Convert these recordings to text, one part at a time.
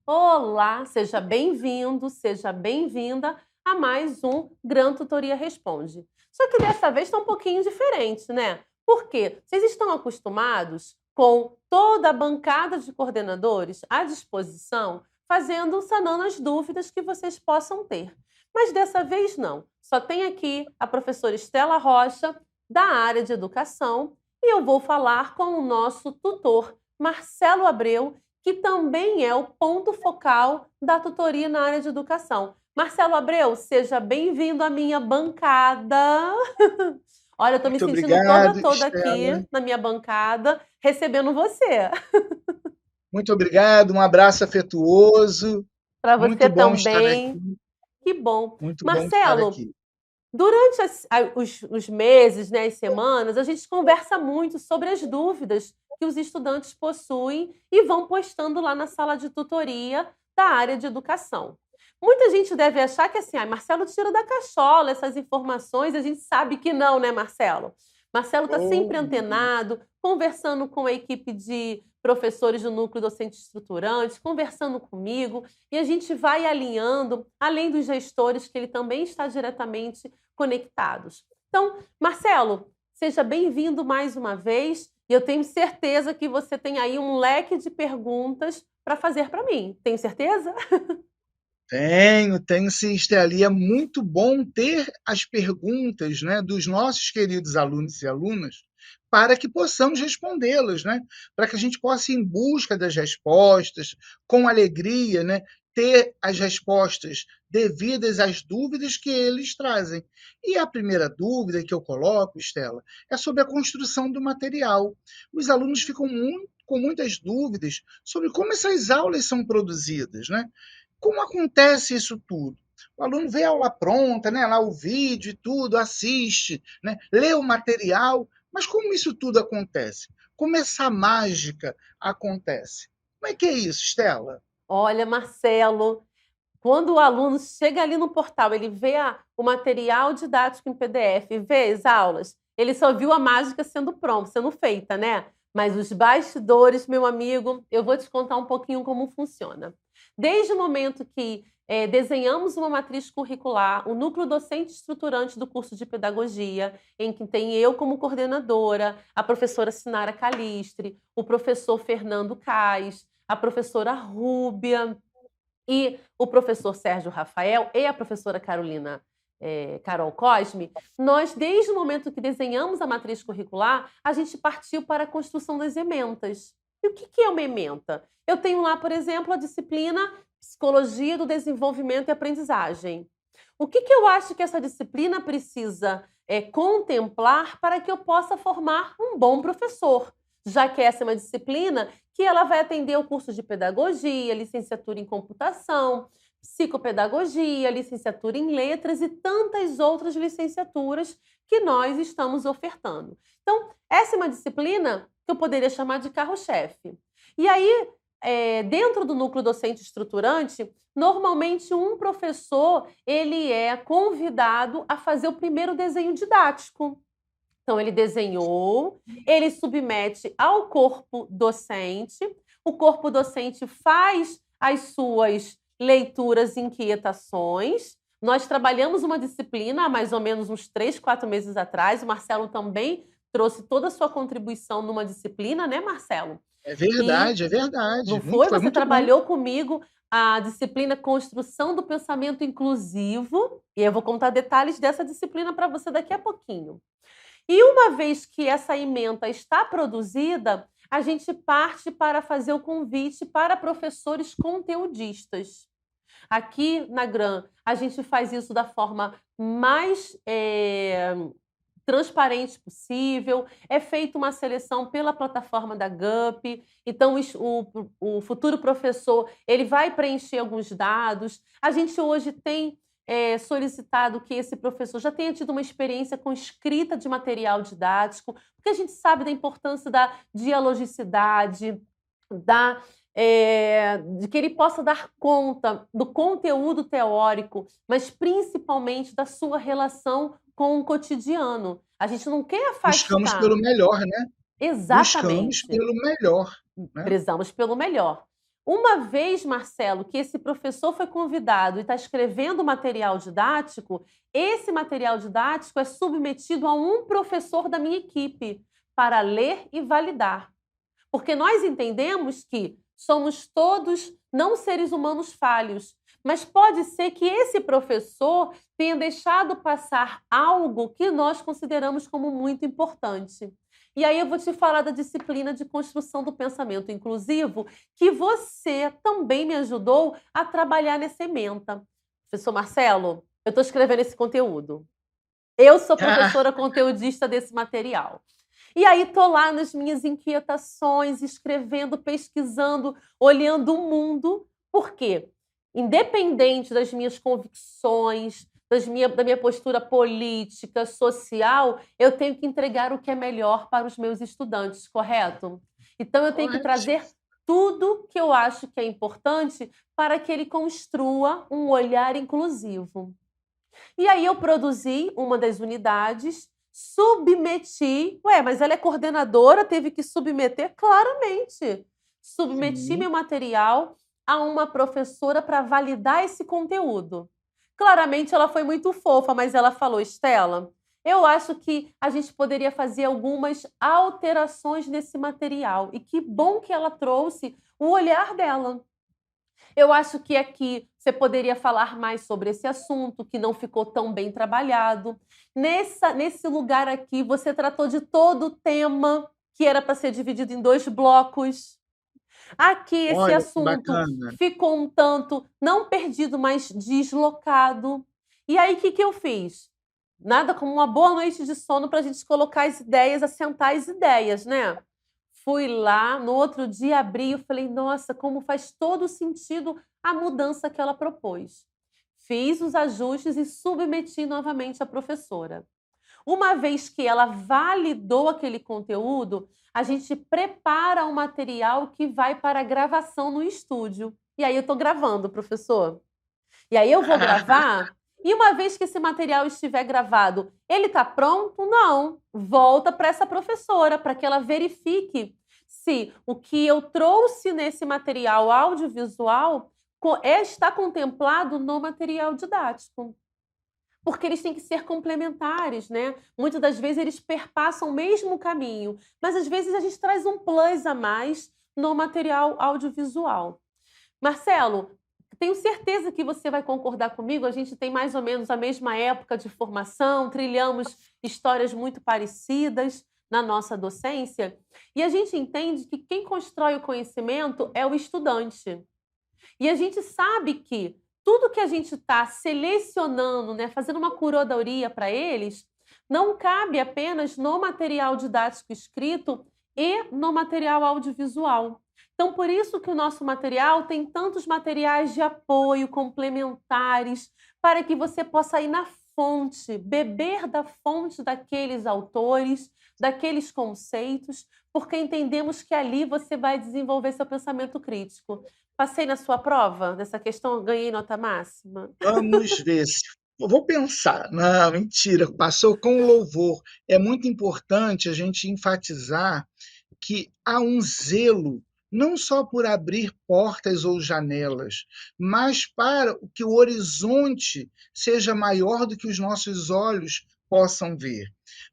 Olá, seja bem-vindo, seja bem-vinda a mais um Gran Tutoria Responde. Só que dessa vez está um pouquinho diferente, né? Por quê? Vocês estão acostumados com toda a bancada de coordenadores à disposição, sanando as dúvidas que vocês possam ter. Mas dessa vez não. Só tem aqui a professora Estela Rocha, da área de educação, e eu vou falar com o nosso tutor, Marcelo Abreu, que também é o ponto focal da tutoria na área de educação. Marcelo Abreu, seja bem-vindo à minha bancada. Olha, eu estou me Muito sentindo toda, obrigado, toda Estela. aqui na minha bancada, recebendo você. Muito obrigado, um abraço afetuoso. Para você Muito bom estar também. aqui, Que bom. muito bom estar Marcelo, aqui. durante os meses, né, as semanas, a gente conversa muito sobre as dúvidas que os estudantes possuem e vão postando lá na sala de tutoria da área de educação. Muita gente deve achar que assim, Marcelo tira da cachola essas informações, a gente sabe que não, né, Marcelo? Marcelo está Oh, sempre antenado, conversando com a equipe de professores do núcleo docente estruturante, conversando comigo, e a gente vai alinhando, além dos gestores, que ele também está diretamente conectados. Então, Marcelo, seja bem-vindo mais uma vez, e eu tenho certeza que você tem aí um leque de perguntas para fazer para mim. Tenho certeza? tenho sim, Estela. E é muito bom ter as perguntas, né, dos nossos queridos alunos e alunas para que possamos respondê-las, né? Para que a gente possa ir em busca das respostas com alegria, né? Ter as respostas devidas às dúvidas que eles trazem. E a primeira dúvida que eu coloco, Estela, é sobre a construção do material. Os alunos ficam com muitas dúvidas sobre como essas aulas são produzidas, né? Como acontece isso tudo? O aluno vê a aula pronta, né, lá o vídeo e tudo, assiste, né, lê o material, mas como isso tudo acontece? Como essa mágica acontece? Como é que é isso, Estela? Olha, Marcelo, quando o aluno chega ali no portal, ele vê o material didático em PDF, vê as aulas, ele só viu a mágica sendo pronta, sendo feita, né? Mas os bastidores, meu amigo, eu vou te contar um pouquinho como funciona. Desde o momento que desenhamos uma matriz curricular, o núcleo docente estruturante do curso de pedagogia, em que tem eu como coordenadora, a professora Sinara Calistre, o professor Fernando Cais, a professora Rúbia, e o professor Sérgio Rafael e a professora Carol Cosme, nós, desde o momento que desenhamos a matriz curricular, a gente partiu para a construção das ementas. E o que é uma ementa? Eu tenho lá, por exemplo, a disciplina Psicologia do Desenvolvimento e Aprendizagem. O que eu acho que essa disciplina precisa contemplar para que eu possa formar um bom professor? Já que essa é uma disciplina que ela vai atender o curso de pedagogia, licenciatura em computação, psicopedagogia, licenciatura em letras e tantas outras licenciaturas que nós estamos ofertando. Então, essa é uma disciplina que eu poderia chamar de carro-chefe. E aí, dentro do núcleo docente estruturante, normalmente um professor ele é convidado a fazer o primeiro desenho didático. Então, ele desenhou, ele submete ao corpo docente, o corpo docente faz as suas leituras e inquietações. Nós trabalhamos uma disciplina há mais ou menos uns 3, 4 meses atrás. O Marcelo também trouxe toda a sua contribuição numa disciplina, né, Marcelo? E É não verdade. foi? Foi Você muito bom. trabalhou comigo a disciplina Construção do Pensamento Inclusivo, e eu vou contar detalhes dessa disciplina para você daqui a pouquinho. E uma vez que essa ementa está produzida, a gente parte para fazer o convite para professores conteudistas. Aqui na Gran, a gente faz isso da forma mais transparente possível, é feita uma seleção pela plataforma da GUP, então o futuro professor ele vai preencher alguns dados. A gente hoje tem solicitado que esse professor já tenha tido uma experiência com escrita de material didático, porque a gente sabe da importância da dialogicidade, de que ele possa dar conta do conteúdo teórico, mas principalmente da sua relação com o cotidiano. A gente não quer Buscamos afastar. pelo melhor, né? Buscamos Exatamente. pelo melhor, né? Prezamos pelo melhor. Uma vez, Marcelo, que esse professor foi convidado e está escrevendo material didático, esse material didático é submetido a um professor da minha equipe para ler e validar. Porque nós entendemos que somos todos não seres humanos falhos, mas pode ser que esse professor tenha deixado passar algo que nós consideramos como muito importante. E aí eu vou te falar da disciplina de construção do pensamento inclusivo, que você também me ajudou a trabalhar nessa ementa. Professor Marcelo, eu estou escrevendo esse conteúdo. Eu sou professora conteudista desse material. E aí estou lá nas minhas inquietações, escrevendo, pesquisando, olhando o mundo. Por quê? Independente das minhas convicções, da minha postura política, social, eu tenho que entregar o que é melhor para os meus estudantes, correto? Então eu tenho que Correto. trazer tudo que eu acho que é importante para que ele construa um olhar inclusivo. E aí eu produzi uma das unidades, submeti. Ué, mas ela é coordenadora, teve que submeter? Claramente. Submeti Sim. meu material a uma professora para validar esse conteúdo. Claramente ela foi muito fofa, mas ela falou: Estela, eu acho que a gente poderia fazer algumas alterações nesse material. E que bom que ela trouxe o olhar dela. Eu acho que aqui você poderia falar mais sobre esse assunto, que não ficou tão bem trabalhado. Nesse lugar aqui, você tratou de todo o tema, que era para ser dividido em 2 blocos. Aqui, esse Olha que assunto bacana. ficou um tanto, não perdido, mas deslocado. E aí, o que eu fiz? Nada como uma boa noite de sono para a gente colocar as ideias, assentar as ideias, né? Fui lá, no outro dia abri e falei, nossa, como faz todo sentido a mudança que ela propôs. Fiz os ajustes e submeti novamente à professora. Uma vez que ela validou aquele conteúdo, a gente prepara o material que vai para a gravação no estúdio. E aí eu estou gravando, professor. E aí eu vou gravar, e uma vez que esse material estiver gravado, ele está pronto? Não. Volta para essa professora, para que ela verifique se o que eu trouxe nesse material audiovisual está contemplado no material didático. Porque eles têm que ser complementares, né? Muitas das vezes eles perpassam o mesmo caminho, mas às vezes a gente traz um plus a mais no material audiovisual. Marcelo, tenho certeza que você vai concordar comigo. A gente tem mais ou menos a mesma época de formação, trilhamos histórias muito parecidas na nossa docência, e a gente entende que quem constrói o conhecimento é o estudante. E a gente sabe que tudo que a gente está selecionando, né, fazendo uma curadoria para eles, não cabe apenas no material didático escrito e no material audiovisual. Então, por isso que o nosso material tem tantos materiais de apoio complementares, para que você possa ir na fonte, beber da fonte daqueles autores, daqueles conceitos, porque entendemos que ali você vai desenvolver seu pensamento crítico. Passei na sua prova dessa questão, ganhei nota máxima? Vamos ver se eu vou pensar. Não, mentira, passou com louvor. É muito importante a gente enfatizar que há um zelo, não só por abrir portas ou janelas, mas para que o horizonte seja maior do que os nossos olhos possam ver.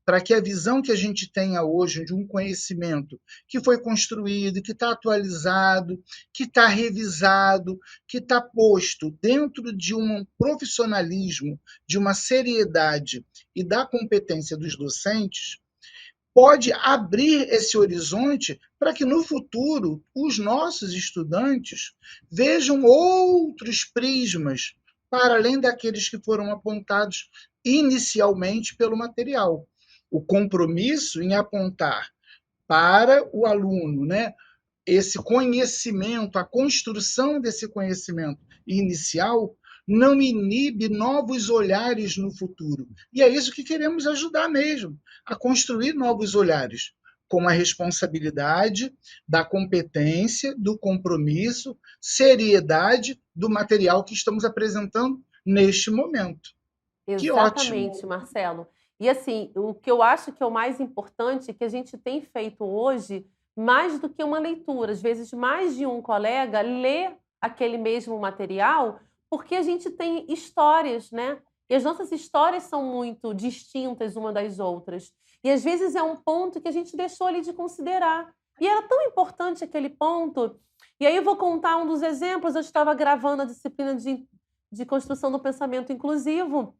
Para que a visão que a gente tenha hoje de um conhecimento que foi construído, que está atualizado, que está revisado, que está posto dentro de um profissionalismo, de uma seriedade e da competência dos docentes, pode abrir esse horizonte para que no futuro os nossos estudantes vejam outros prismas para além daqueles que foram apontados inicialmente pelo material. O compromisso em apontar para o aluno, né, esse conhecimento, a construção desse conhecimento inicial, não inibe novos olhares no futuro. E é isso que queremos ajudar mesmo, a construir novos olhares, com a responsabilidade da competência, do compromisso, seriedade do material que estamos apresentando neste momento. Que ótimo! Exatamente, Marcelo. E assim, o que eu acho que é o mais importante, que a gente tem feito hoje, mais do que uma leitura. Às vezes, mais de um colega lê aquele mesmo material, porque a gente tem histórias, né? E as nossas histórias são muito distintas uma das outras. E às vezes é um ponto que a gente deixou ali de considerar. E era tão importante aquele ponto. E aí eu vou contar um dos exemplos. Eu estava gravando a disciplina de construção do pensamento inclusivo.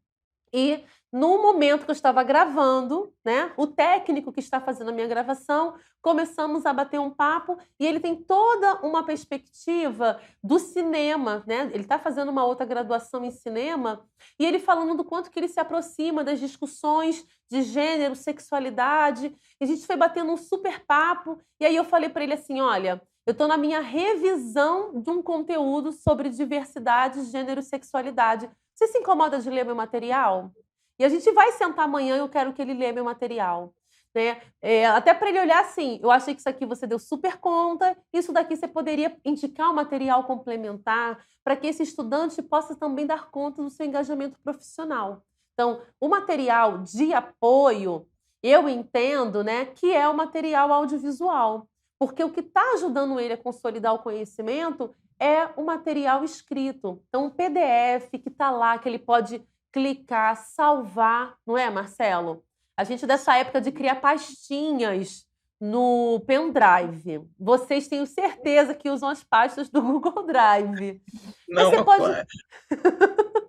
E no momento que eu estava gravando, né, o técnico que está fazendo a minha gravação, começamos a bater um papo e ele tem toda uma perspectiva do cinema, né? Ele está fazendo uma outra graduação em cinema e ele falando do quanto que ele se aproxima das discussões de gênero, sexualidade. E a gente foi batendo um super papo e aí eu falei para ele assim, olha, eu estou na minha revisão de um conteúdo sobre diversidade, gênero e sexualidade. Você se incomoda de ler meu material? E a gente vai sentar amanhã e eu quero que ele lê meu material. Né? Até para ele olhar assim, eu achei que isso aqui você deu super conta, isso daqui você poderia indicar um material complementar para que esse estudante possa também dar conta do seu engajamento profissional. Então, o material de apoio, eu entendo, né, que é o material audiovisual, porque o que está ajudando ele a consolidar o conhecimento é o material escrito. Então, um PDF que está lá, que ele pode clicar, salvar, não é, Marcelo? A gente dessa época de criar pastinhas no pendrive. Vocês tenho certeza que usam as pastas do Google Drive. Mas você Não, pode,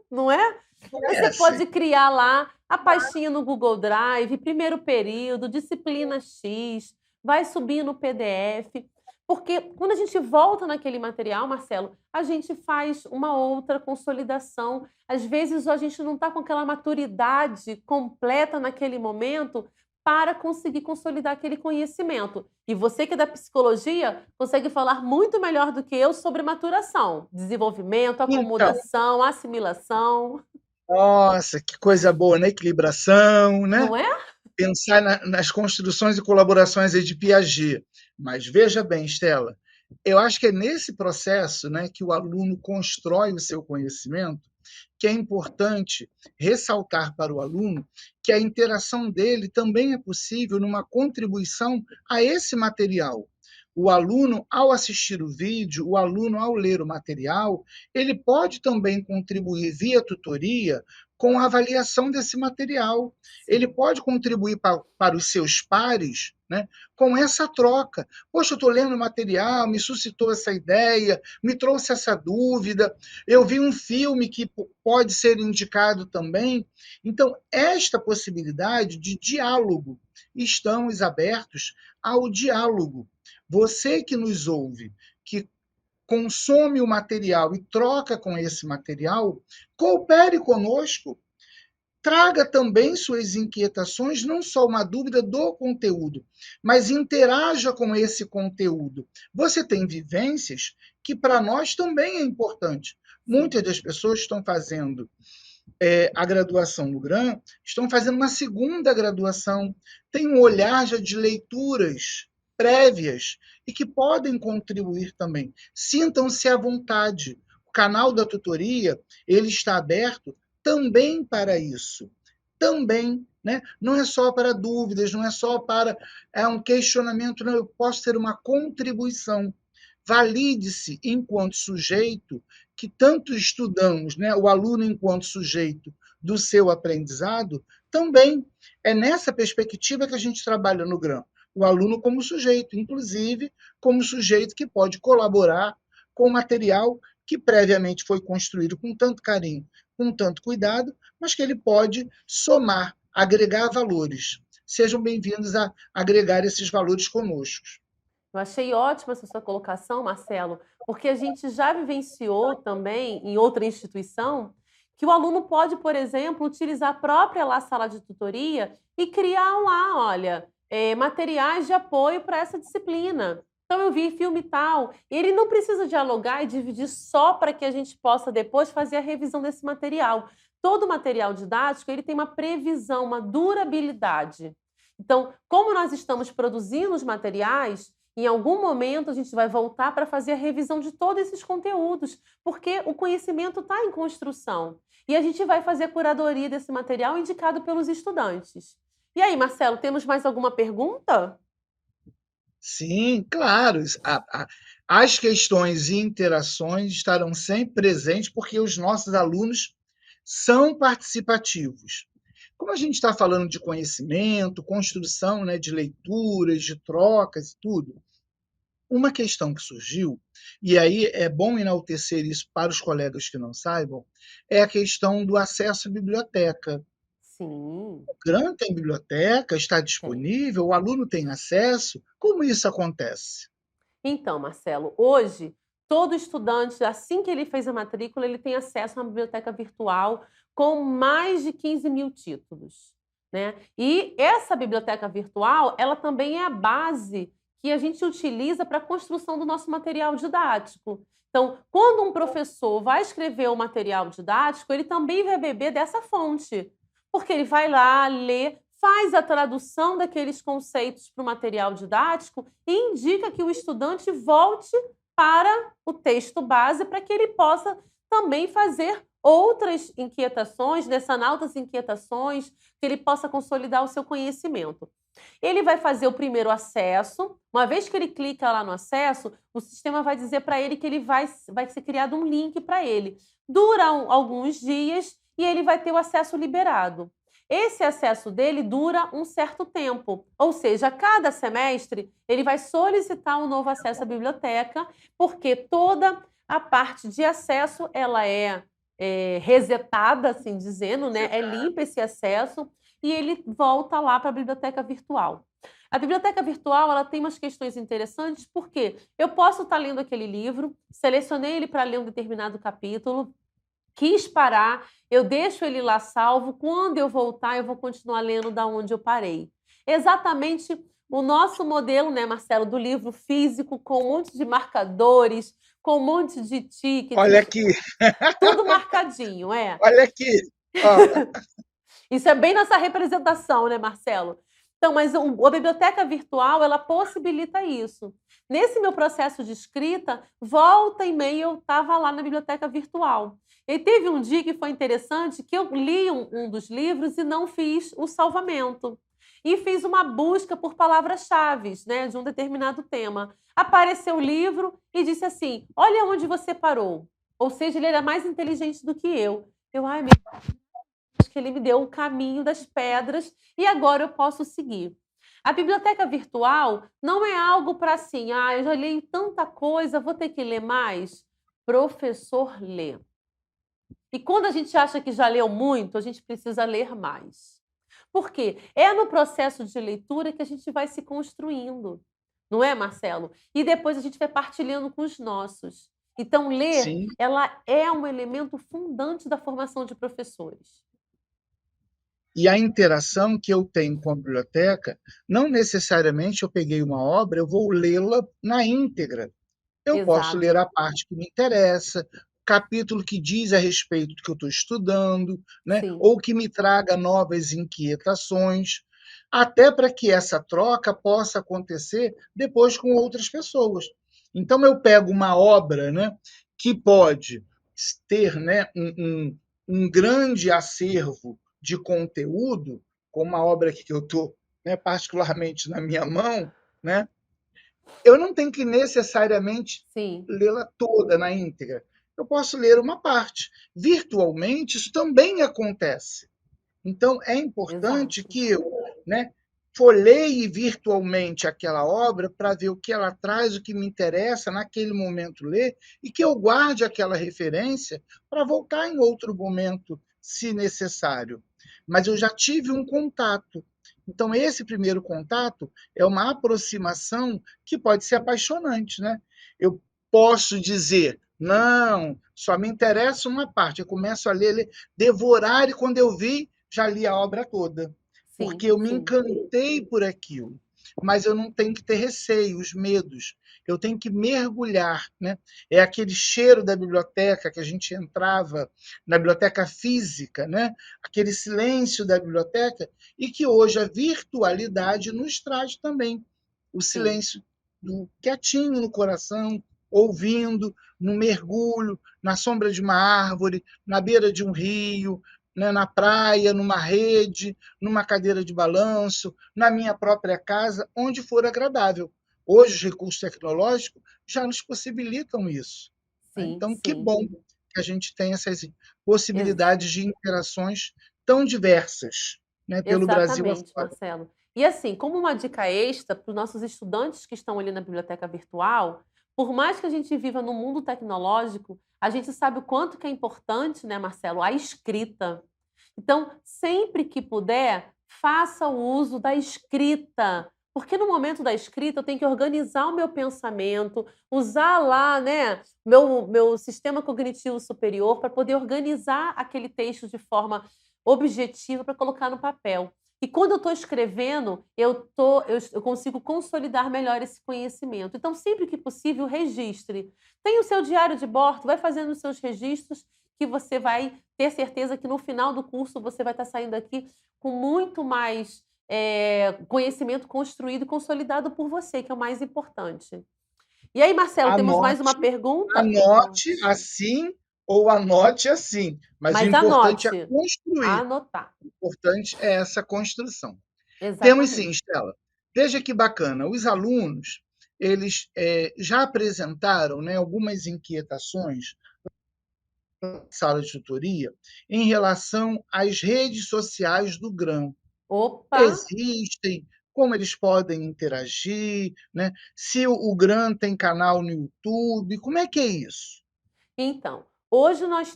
não é? Mas você assim. pode criar lá a pastinha no Google Drive, primeiro período, disciplina X, vai subir no PDF. Porque quando a gente volta naquele material, Marcelo, a gente faz uma outra consolidação. Às vezes a gente não está com aquela maturidade completa naquele momento para conseguir consolidar aquele conhecimento. E você que é da psicologia consegue falar muito melhor do que eu sobre maturação, desenvolvimento, Então, acomodação, assimilação. nossa, que coisa boa, né? Equilibração, né? Não é? Pensar nas construções e colaborações aí de Piaget. Mas veja bem, Stella, eu acho que é nesse processo, né, que o aluno constrói o seu conhecimento, que é importante ressaltar para o aluno que a interação dele também é possível numa contribuição a esse material. O aluno, ao assistir o vídeo, o aluno, ao ler o material, ele pode também contribuir via tutoria com a avaliação desse material. Ele pode contribuir para os seus pares, né, com essa troca. Poxa, eu estou lendo o material, me suscitou essa ideia, me trouxe essa dúvida, eu vi um filme que pode ser indicado também. Então, esta possibilidade de diálogo, estamos abertos ao diálogo. Você que nos ouve, que consome o material e troca com esse material, coopere conosco. Traga também suas inquietações, não só uma dúvida do conteúdo, mas interaja com esse conteúdo. Você tem vivências que para nós também é importante. Muitas das pessoas estão fazendo a graduação no GRAM, estão fazendo uma segunda graduação, tem um olhar já de leituras prévias e que podem contribuir também. Sintam-se à vontade. O canal da tutoria, ele está aberto também para isso. Também, né? Não é só para dúvidas, não é só para um questionamento, não, eu posso ter uma contribuição. Valide-se enquanto sujeito que tanto estudamos, né, o aluno enquanto sujeito do seu aprendizado, também é nessa perspectiva que a gente trabalha no GRAM. O aluno como sujeito, inclusive como sujeito que pode colaborar com o material que previamente foi construído com tanto carinho, com tanto cuidado, mas que ele pode somar, agregar valores. Sejam bem-vindos a agregar esses valores conosco. Eu achei ótima essa sua colocação, Marcelo, porque a gente já vivenciou também em outra instituição que o aluno pode, por exemplo, utilizar a própria lá sala de tutoria e criar lá, olha, materiais de apoio para essa disciplina. Então eu vi filme tal. E ele não precisa dialogar e dividir só para que a gente possa depois fazer a revisão desse material. Todo material didático ele tem uma previsão, uma durabilidade. Então, como nós estamos produzindo os materiais, em algum momento a gente vai voltar para fazer a revisão de todos esses conteúdos, porque o conhecimento está em construção. E a gente vai fazer a curadoria desse material indicado pelos estudantes. E aí, Marcelo, temos mais alguma pergunta? Sim, claro. As questões e interações estarão sempre presentes, porque os nossos alunos são participativos. Como a gente está falando de conhecimento, construção, né, de leituras, de trocas e tudo, uma questão que surgiu, e aí é bom enaltecer isso para os colegas que não saibam, é a questão do acesso à biblioteca. Sim, O GRAM tem biblioteca, está tem. disponível, o aluno tem acesso. Como isso acontece? Então, Marcelo, hoje, todo estudante, assim que ele fez a matrícula, ele tem acesso a uma biblioteca virtual com mais de 15 mil títulos, né? E essa biblioteca virtual, ela também é a base que a gente utiliza para a construção do nosso material didático. Então, quando um professor vai escrever o material didático, ele também vai beber dessa fonte, porque ele vai lá ler, faz a tradução daqueles conceitos para o material didático e indica que o estudante volte para o texto base para que ele possa também fazer outras inquietações, né, sanar outras inquietações, que ele possa consolidar o seu conhecimento. Ele vai fazer o primeiro acesso. Uma vez que ele clica lá no acesso, o sistema vai dizer para ele que ele vai ser criado um link para ele. Dura alguns dias e ele vai ter o acesso liberado. Esse acesso dele dura um certo tempo, ou seja, a cada semestre ele vai solicitar um novo acesso à biblioteca, porque toda a parte de acesso ela é resetada, assim dizendo, né? É limpa esse acesso e ele volta lá para a biblioteca virtual. A biblioteca virtual ela tem umas questões interessantes, porque eu posso estar lendo aquele livro, selecionei ele para ler um determinado capítulo, quis parar, eu deixo ele lá salvo, quando eu voltar eu vou continuar lendo da onde eu parei. Exatamente o nosso modelo, né, Marcelo, do livro físico, com um monte de marcadores, com um monte de Olha tickets, aqui, tudo marcadinho, é. olha aqui. Ó, Isso é bem nossa representação, né, Marcelo? Então, mas a biblioteca virtual, ela possibilita isso. Nesse meu processo de escrita, volta e meia eu estava lá na biblioteca virtual. E teve um dia que foi interessante que eu li um dos livros e não fiz o salvamento. E fiz uma busca por palavras-chave, né, de um determinado tema. Apareceu o livro e disse assim: olha onde você parou. Ou seja, ele era mais inteligente do que eu. Ai, meu, acho que ele me deu o caminho das pedras e agora eu posso seguir. A biblioteca virtual não é algo para assim, eu já li tanta coisa, vou ter que ler mais. Professor lê. E quando a gente acha que já leu muito, a gente precisa ler mais. Por quê? É no processo de leitura que a gente vai se construindo, não é, Marcelo? E depois a gente vai partilhando com os nossos. Então, ler, sim. ela é um elemento fundante da formação de professores. E a interação que eu tenho com a biblioteca, não necessariamente eu peguei uma obra, eu vou lê-la na íntegra. Eu posso ler Exato. a parte que me interessa, capítulo que diz a respeito do que eu estou estudando, né? Sim, Ou que me traga novas inquietações, até para que essa troca possa acontecer depois com outras pessoas. Então, eu pego uma obra, né, que pode ter, né, um grande acervo de conteúdo, como a obra que eu estou, né, particularmente na minha mão, né, eu não tenho que necessariamente sim, lê-la toda na íntegra. Eu posso ler uma parte. Virtualmente, isso também acontece. Então, é importante exato. que eu, né, folheie virtualmente aquela obra para ver o que ela traz, o que me interessa naquele momento ler, e que eu guarde aquela referência para voltar em outro momento, se necessário. Mas eu já tive um contato. Então, esse primeiro contato é uma aproximação que pode ser apaixonante, né? Eu posso dizer, não, só me interessa uma parte. Eu começo a ler, devorar, e quando eu vi, já li a obra toda, Sim, porque eu me sim, encantei por aquilo. Mas eu não tenho que ter receio, os medos. Eu tenho que mergulhar, né? É aquele cheiro da biblioteca que a gente entrava na biblioteca física, né? Aquele silêncio da biblioteca e que hoje a virtualidade nos traz também o sim, silêncio do quietinho no coração, ouvindo, no mergulho, na sombra de uma árvore, na beira de um rio, né, na praia, numa rede, numa cadeira de balanço, na minha própria casa, onde for agradável. Hoje, os recursos tecnológicos já nos possibilitam isso, né? Sim, Então, que sim. bom que a gente tem essas Ex- possibilidades de interações tão diversas, né, pelo Brasil Exatamente, afora. Marcelo. E assim, como uma dica extra para os nossos estudantes que estão ali na biblioteca virtual, por mais que a gente viva no mundo tecnológico, a gente sabe o quanto que é importante, né, Marcelo, a escrita. Então, sempre que puder, faça o uso da escrita. Porque no momento da escrita eu tenho que organizar o meu pensamento, usar lá, né, meu sistema cognitivo superior para poder organizar aquele texto de forma objetiva para colocar no papel. E quando eu estou escrevendo, eu consigo consolidar melhor esse conhecimento. Então, sempre que possível, registre. Tem o seu diário de bordo, vai fazendo os seus registros, que você vai ter certeza que no final do curso você vai estar saindo aqui com muito mais conhecimento construído e consolidado por você, que é o mais importante. E aí, Marcelo, temos mais uma Anote, pergunta? anote assim ou anote assim, mas o Mas importante é anote. construir, Anotar. o importante é essa construção. Temos sim, Exatamente. Estela. Veja que bacana, os alunos, eles já apresentaram, né, algumas inquietações na sala de tutoria em relação às redes sociais do GRAM. Opa! Existem, como eles podem interagir, né? Se o GRAM tem canal no YouTube, como é que é isso? Então, hoje nós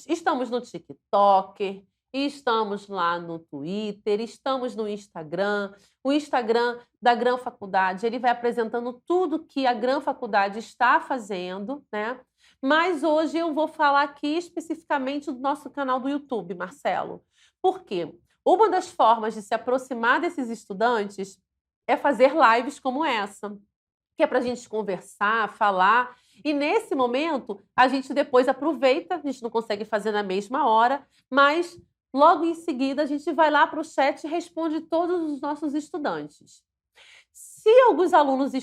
estamos no TikTok, estamos lá no Twitter, estamos no Instagram. O Instagram da Gran Faculdade, ele vai apresentando tudo que a Gran Faculdade está fazendo, né? Mas hoje eu vou falar aqui especificamente do nosso canal do YouTube, Marcelo. Por quê? Uma das formas de se aproximar desses estudantes é fazer lives como essa, que é para a gente conversar, falar. E nesse momento, a gente depois aproveita, a gente não consegue fazer na mesma hora, mas logo em seguida a gente vai lá para o chat e responde todos os nossos estudantes. Se alguns alunos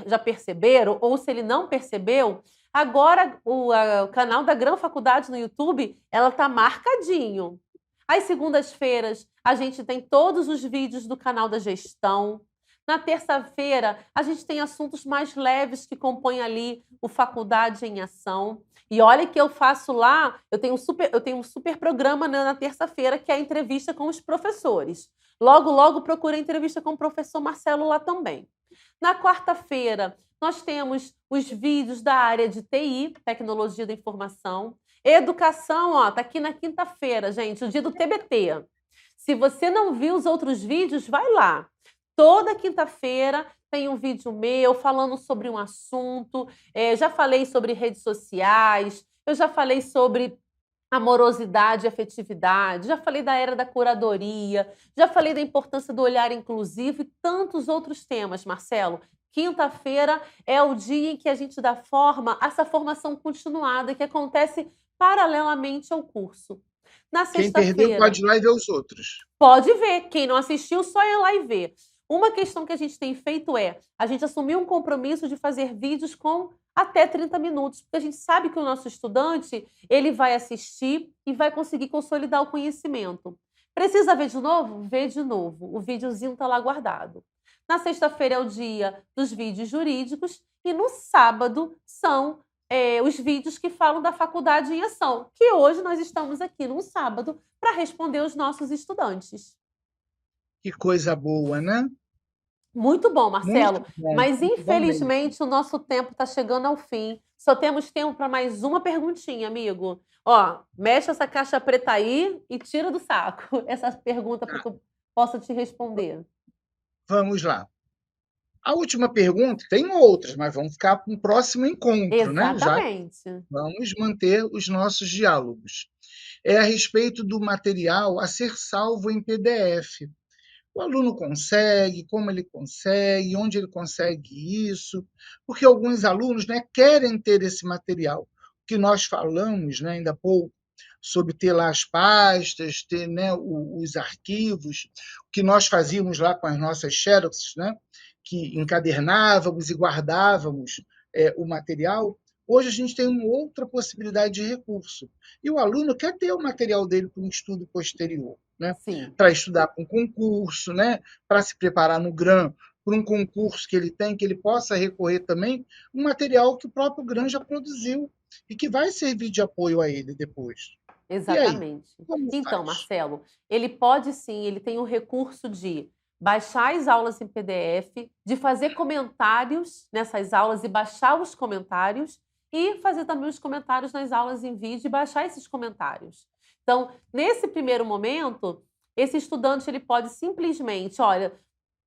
já perceberam, ou se ele não percebeu, agora o canal da Gran Faculdade no YouTube, ela está marcadinho. Às segundas-feiras, a gente tem todos os vídeos do canal da gestão. Na terça-feira, a gente tem assuntos mais leves que compõem ali o Faculdade em Ação. E olha que eu faço lá, eu tenho um super programa, né, na terça-feira, que é a entrevista com os professores. Logo, logo procura a entrevista com o professor Marcelo lá também. Na quarta-feira, nós temos os vídeos da área de TI, Tecnologia da Informação. Educação, ó, tá aqui na quinta-feira, gente, o dia do TBT. Se você não viu os outros vídeos, vai lá. Toda quinta-feira tem um vídeo meu falando sobre um assunto. Já falei sobre redes sociais, eu já falei sobre amorosidade e afetividade, já falei da era da curadoria, já falei da importância do olhar inclusivo e tantos outros temas, Marcelo. Quinta-feira é o dia em que a gente dá forma a essa formação continuada que acontece paralelamente ao curso. Na Quem perdeu sexta-feira, pode ir lá e ver os outros. pode ver, quem não assistiu, só ir lá e ver. Uma questão que a gente tem feito é, a gente assumiu um compromisso de fazer vídeos com até 30 minutos, porque a gente sabe que o nosso estudante, ele vai assistir e vai conseguir consolidar o conhecimento. Precisa ver de novo? Vê de novo. O videozinho está lá guardado. Na sexta-feira é o dia dos vídeos jurídicos e no sábado são os vídeos que falam da faculdade em ação, que hoje nós estamos aqui num sábado para responder os nossos estudantes. Que coisa boa, né? Muito bom, Marcelo. Mas Muito bom mesmo. infelizmente o nosso tempo está chegando ao fim. Só temos tempo para mais uma perguntinha, amigo. Ó, mexe essa caixa preta aí e tira do saco essa pergunta para Tá, que eu possa te responder. vamos lá. A última pergunta, tem outras, mas vamos ficar para um próximo encontro, né? Já que Exatamente. vamos manter os nossos diálogos. É a respeito do material a ser salvo em PDF. O aluno consegue, como ele consegue, onde ele consegue isso, porque alguns alunos, né, querem ter esse material. O que nós falamos, né, ainda há pouco, sobre ter lá as pastas, ter, né, os arquivos, o que nós fazíamos lá com as nossas xerox, né, que encadernávamos e guardávamos o material. Hoje a gente tem uma outra possibilidade de recurso. E o aluno quer ter o material dele para um estudo posterior, né? Sim. Para estudar para um concurso, né? Para se preparar no GRAM, por um concurso que ele tem, que ele possa recorrer também, um material que o próprio GRAM já produziu e que vai servir de apoio a ele depois. E aí, Exatamente. como Então, faz? Marcelo, ele pode sim, ele tem o recurso de baixar as aulas em PDF, de fazer comentários nessas aulas e baixar os comentários, e fazer também os comentários nas aulas em vídeo e baixar esses comentários. Então, nesse primeiro momento, esse estudante ele pode simplesmente, olha,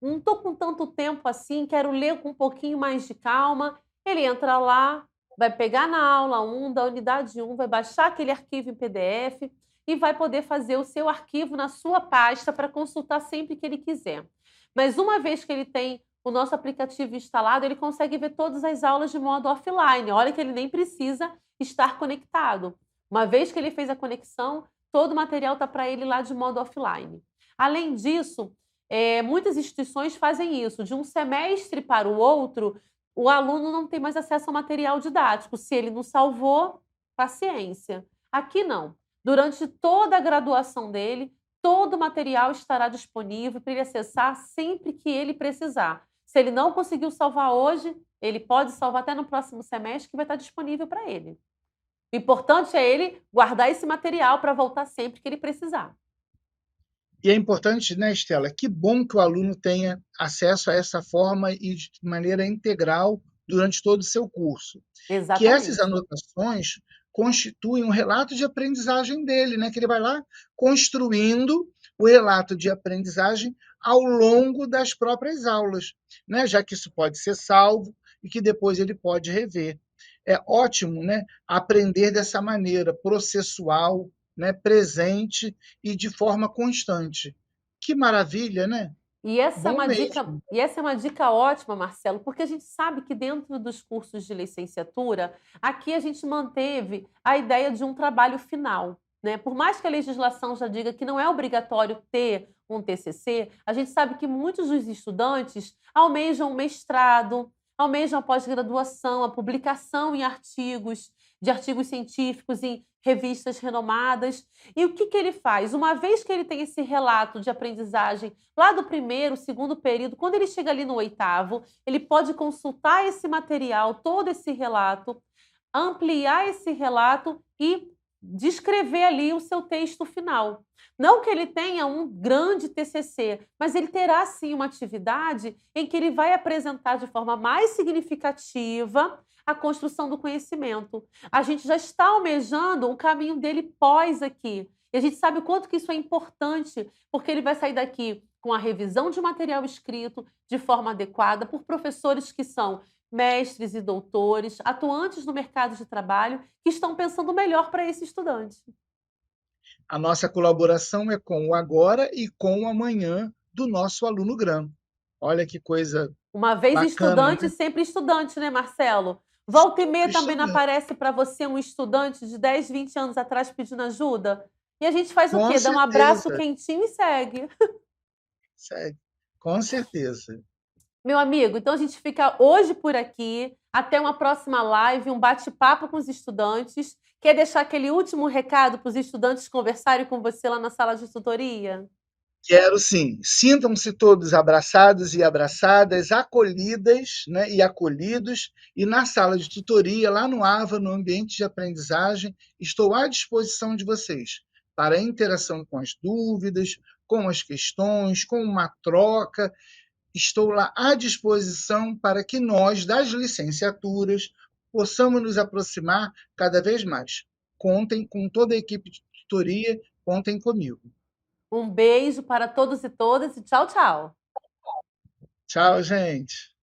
não estou com tanto tempo assim, quero ler com um pouquinho mais de calma. Ele entra lá, vai pegar na aula 1 da unidade 1, vai baixar aquele arquivo em PDF e vai poder fazer o seu arquivo na sua pasta para consultar sempre que ele quiser. Mas uma vez que ele tem o nosso aplicativo instalado, ele consegue ver todas as aulas de modo offline. Olha que ele nem precisa estar conectado. Uma vez que ele fez a conexão, todo o material está para ele lá de modo offline. Além disso, muitas instituições fazem isso. De um semestre para o outro, o aluno não tem mais acesso ao material didático. Se ele não salvou, paciência. Aqui não. Durante toda a graduação dele, todo o material estará disponível para ele acessar sempre que ele precisar. Se ele não conseguiu salvar hoje, ele pode salvar até no próximo semestre, que vai estar disponível para ele. O importante é ele guardar esse material para voltar sempre que ele precisar. E é importante, né, Estela, que bom que o aluno tenha acesso a essa forma e de maneira integral durante todo o seu curso. Que essas Exatamente. anotações constituem um relato de aprendizagem dele, né, que ele vai lá construindo o relato de aprendizagem ao longo das próprias aulas, né, já que isso pode ser salvo e que depois ele pode rever. É ótimo, né, aprender dessa maneira processual, né, presente e de forma constante. Que maravilha, né? E essa é Bom uma dica mesmo. e essa é uma dica ótima, Marcelo, porque a gente sabe que dentro dos cursos de licenciatura, aqui a gente manteve a ideia de um trabalho final, né. Por mais que a legislação já diga que não é obrigatório ter um TCC, a gente sabe que muitos dos estudantes almejam um mestrado, almejam a pós-graduação, a publicação em artigos, de artigos científicos em revistas renomadas. E o que que ele faz? Uma vez que ele tem esse relato de aprendizagem lá do primeiro, segundo período, quando ele chega ali no oitavo, ele pode consultar esse material, todo esse relato, ampliar esse relato e descrever ali o seu texto final. Não que ele tenha um grande TCC, mas ele terá sim uma atividade em que ele vai apresentar de forma mais significativa a construção do conhecimento. A gente já está almejando o caminho dele pós aqui. E a gente sabe o quanto que isso é importante, porque ele vai sair daqui com a revisão de material escrito de forma adequada por professores que são mestres e doutores, atuantes no mercado de trabalho, que estão pensando melhor para esse estudante. A nossa colaboração é com o agora e com o amanhã do nosso aluno GRAM. Olha que coisa Uma vez bacana, estudante, né? sempre estudante, né, Marcelo? Volta e meia Sempre também não estudando. aparece para você um estudante de 10, 20 anos atrás pedindo ajuda? E a gente faz o Com quê? Dá um abraço certeza. quentinho e segue. Segue. Com certeza. Meu amigo, então a gente fica hoje por aqui. Até uma próxima live, um bate-papo com os estudantes. Quer deixar aquele último recado para os estudantes conversarem com você lá na sala de tutoria? Quero sim. Sintam-se todos abraçados e abraçadas, acolhidas, né, e acolhidos. E na sala de tutoria, lá no AVA, no ambiente de aprendizagem, estou à disposição de vocês para a interação com as dúvidas, com as questões, com uma troca. Estou lá à disposição para que nós, das licenciaturas, possamos nos aproximar cada vez mais. Contem com toda a equipe de tutoria, contem comigo. Um beijo para todos e todas e tchau, tchau. Tchau, gente.